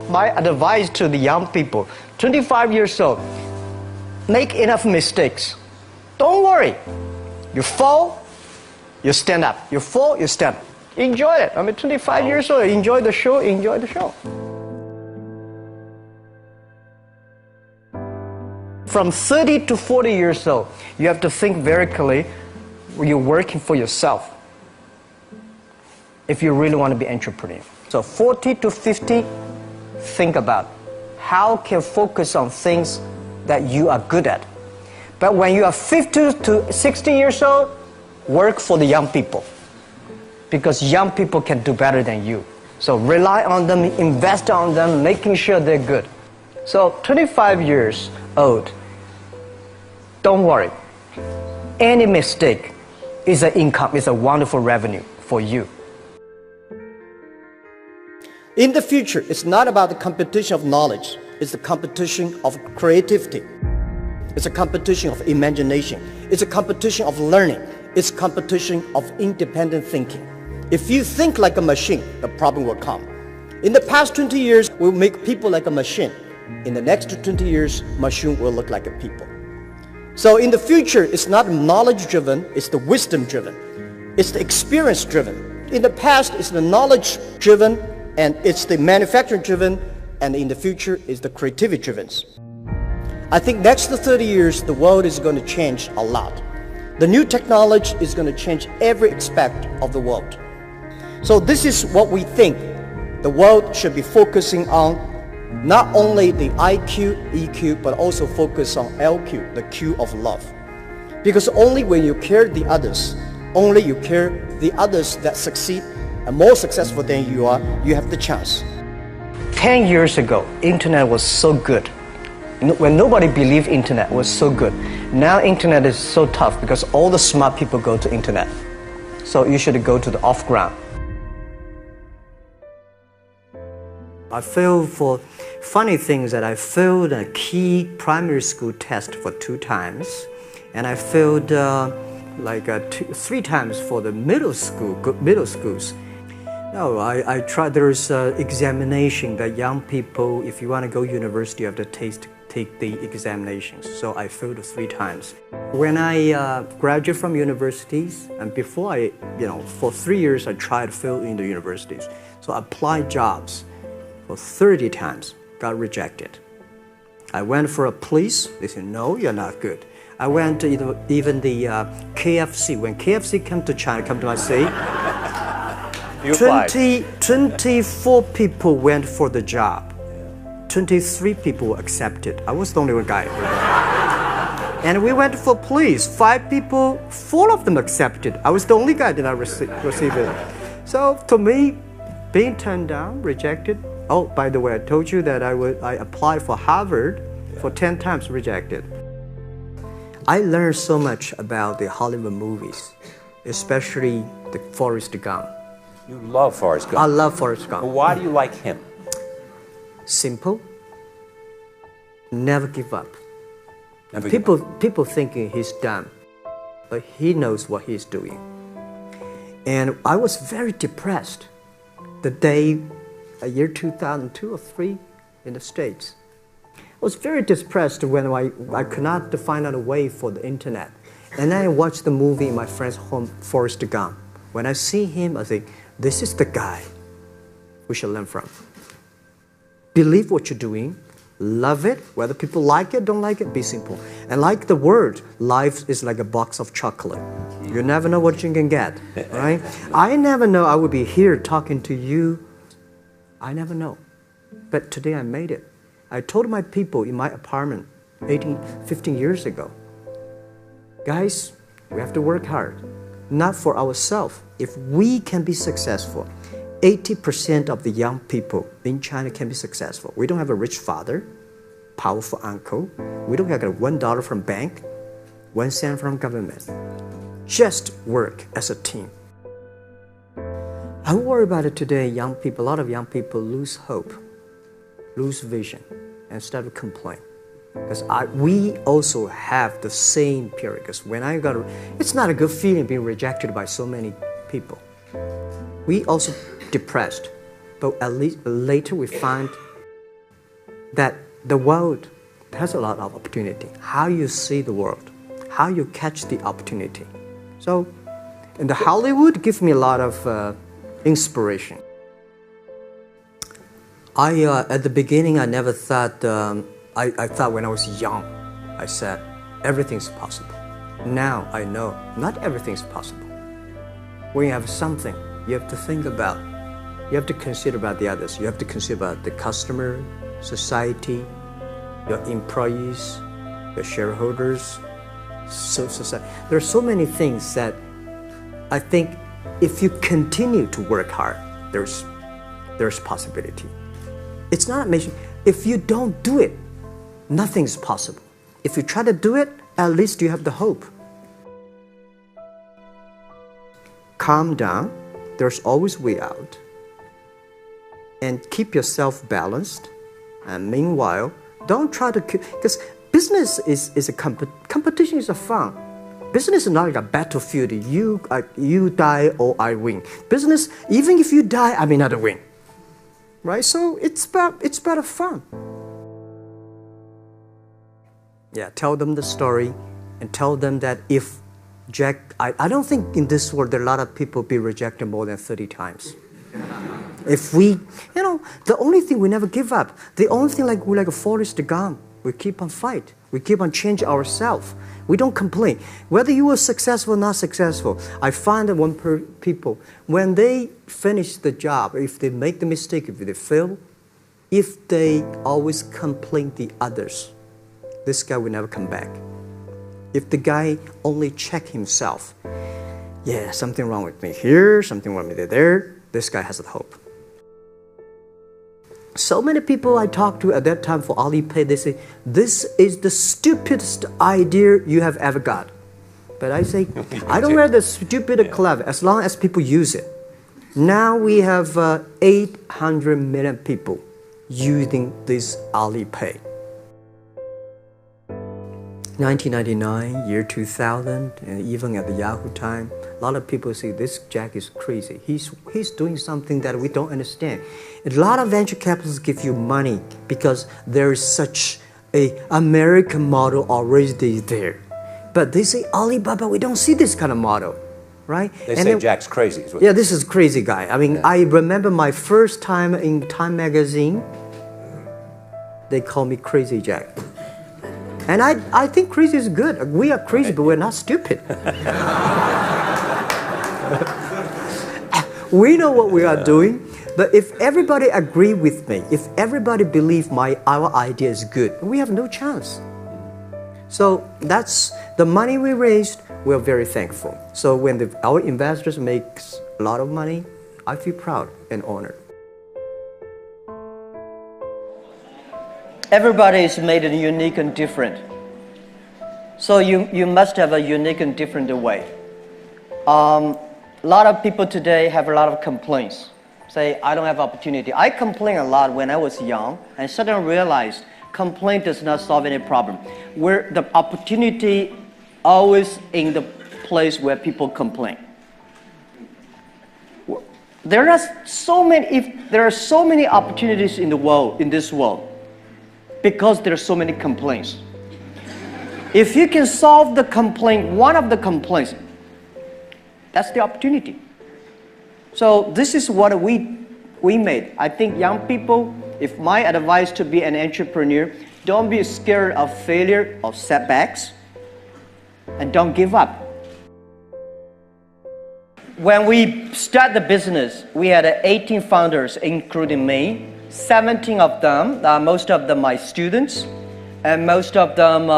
my advice to the young people, 25 years old, make enough mistakes. Don't worry. You fall, you stand up. You fall, you stand up. Enjoy it. I mean, 25 years old, enjoy the show, enjoy the show. From 30 to 40 years old, you have to think very clearly, you're working for yourself if you really want to be an entrepreneur. So 40 to 50, think about how can you focus on things that you are good at. But when you are 50 to 60 years old, work for the young people, because young people can do better than you. So rely on them, invest on them, making sure they're good. So 25 years old, don't worry. Any mistake is an income, is a wonderful revenue for you. In the future, it's not about the competition of knowledge. It's the competition of creativity. It's a competition of imagination. It's a competition of learning. It's a competition of independent thinking. If you think like a machine, the problem will come. In the past 20 years, we'll make people like a machine. In the next 20 years, machine will look like a people. So in the future, it's not knowledge-driven, it's the wisdom-driven. It's the experience-driven. In the past, it's the knowledge-driven, and it's the manufacturing-driven, and in the future, it's the creativity-driven. I think next 30 years, the world is going to change a lot. The new technology is going to change every aspect of the world. So this is what we think the world should be focusing on, not only the IQ, EQ, but also focus on LQ, the Q of love. Because only when you care the others, only you care the others that succeed and more successful than you are, you have the chance. 10 years ago, internet was so good. When nobody believed internet was so good. Now internet is so tough because all the smart people go to internet. So you should go to the off-ground. I failed for funny things that I failed a key primary school test for 2 times. And I failed 3 times for the middle schools. No, I tried. There's an examination that young people, if you want to go to university, you have to take the examinations. So I failed 3 times. When I graduated from universities, and before for 3 years I tried to fill in the universities. So I applied jobs for 30 times, got rejected. I went for a police, they said, no, you're not good. I went to even the KFC. When KFC came to China, come to my city, 24 people went for the job. 23 people were accepted. I was the only one guy. And we went for police. 5 people, 4 of them accepted. I was the only guy that I received it. So to me, being turned down, rejected. Oh, by the way, I told you that I applied for Harvard for 10 times, rejected. I learned so much about the Hollywood movies, especially the Forrest Gump. You love Forrest Gump. I love Forrest Gump. Well, why do you like him? Simple. Never give up. Never give up. People thinking he's dumb, but he knows what he's doing. And I was very depressed the day, year 2002 or 3 in the States. I was very depressed when I could not find out a way for the internet. And then I watched the movie in my friend's home, Forrest Gump. When I see him, I think, this is the guy we should learn from. Believe what you're doing, love it, whether people like it, don't like it, be simple. And like the word, life is like a box of chocolate. You never know what you can get, right? I never know I would be here talking to you. I never know. But today I made it. I told my people in my apartment 15 years ago, guys, we have to work hard, not for ourselves. If we can be successful, 80% of the young people in China can be successful. We don't have a rich father, powerful uncle. We don't have $1 from bank, 1 cent from government. Just work as a team. I worry about it today. Young people, a lot of young people lose hope, lose vision, and start to complain. Because we also have the same period. Because when it's not a good feeling being rejected by so many people. We also depressed, but at least later we find that the world has a lot of opportunity. How you see the world, how you catch the opportunity. So, and the Hollywood gives me a lot of inspiration. At the beginning, I never thought, I thought when I was young, I said, everything's possible. Now I know not everything's possible. When you have something, you have to think about, you have to consider about the others. You have to consider about the customer, society, your employees, your shareholders, society. There are so many things that I think if you continue to work hard, there's possibility. It's not amazing. If you don't do it, nothing's possible. If you try to do it, at least you have the hope. Calm down. There's always way out. And keep yourself balanced. And meanwhile, don't try to, because business is a competition is a fun. Business is not like a battlefield. You die or I win. Business, even if you die, I may not win. Right? So it's about fun. Yeah, tell them the story and tell them that if Jack, I don't think in this world there are a lot of people be rejected more than 30 times. If we, the only thing we never give up, the only thing we're like a Forrest Gump, we keep on fight. We keep on changing ourselves. We don't complain. Whether you were successful or not successful, I find that people, when they finish the job, if they make the mistake, if they fail, if they always complain the others, this guy will never come back. If the guy only check himself, yeah, something wrong with me here, something wrong with me there, this guy has the hope. So many people I talked to at that time for Alipay, they say, this is the stupidest idea you have ever got. But I say, I don't wear the stupid clever as long as people use it. Now we have 800 million people using this Alipay. 1999, year 2000, and even at the Yahoo time, a lot of people say this Jack is crazy. He's doing something that we don't understand. A lot of venture capitalists give you money because there is such an American model already there. But they say, Alibaba, we don't see this kind of model, right? They say Jack's crazy. Yeah, this is crazy guy. I mean, I remember my first time in Time magazine, they call me Crazy Jack. And I think crazy is good. We are crazy, but we're not stupid. We know what we are doing, but if everybody agree with me, if everybody believe our idea is good, we have no chance. So that's the money we raised. We're very thankful. So when our investors make a lot of money, I feel proud and honored. Everybody is made unique and different. So you must have a unique and different way. A lot of people today have a lot of complaints. Say, I don't have opportunity. I complained a lot when I was young and suddenly realized complaint does not solve any problem. Where the opportunity always in the place where people complain. There are so many opportunities in the world, in this world, because there are so many complaints. If you can solve the complaint, one of the complaints, that's the opportunity. So this is what we made. I think young people, if my advice to be an entrepreneur, don't be scared of failure or setbacks, and don't give up. When we start the business, we had 18 founders, including me. 17 of them, most of them my students, and most of them,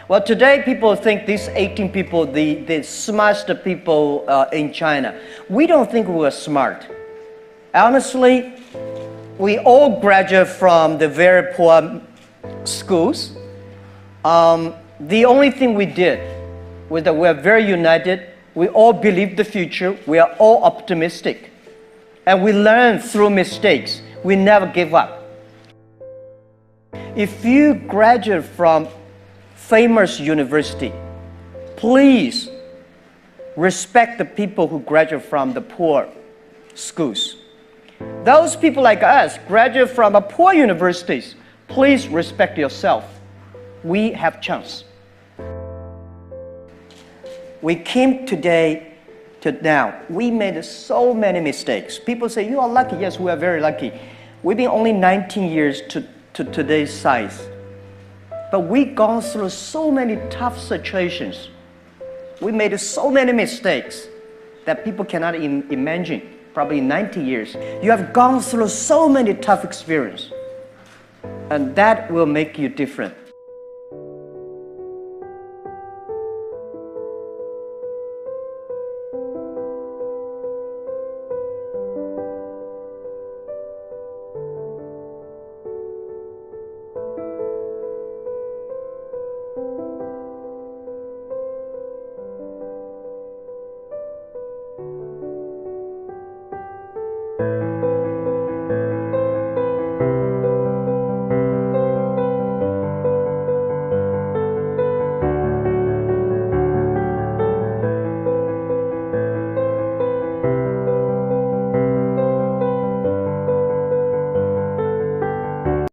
well, today people think these 18 people, the smartest people in China. We don't think we're smart. Honestly, we all graduate from the very poor schools. The only thing we did was that we're very united. We all believe the future. We are all optimistic. And we learn through mistakes. We never give up. If you graduate from famous university, please respect the people who graduate from the poor schools. Those people like us graduate from poor universities. Please respect yourself. We have chance. We came today to now. We made so many mistakes. People say, you are lucky. Yes, we are very lucky. We've been only 19 years to today's size. But we've gone through so many tough situations. We made so many mistakes that people cannot imagine. Probably 90 years. You have gone through so many tough experiences. And that will make you different.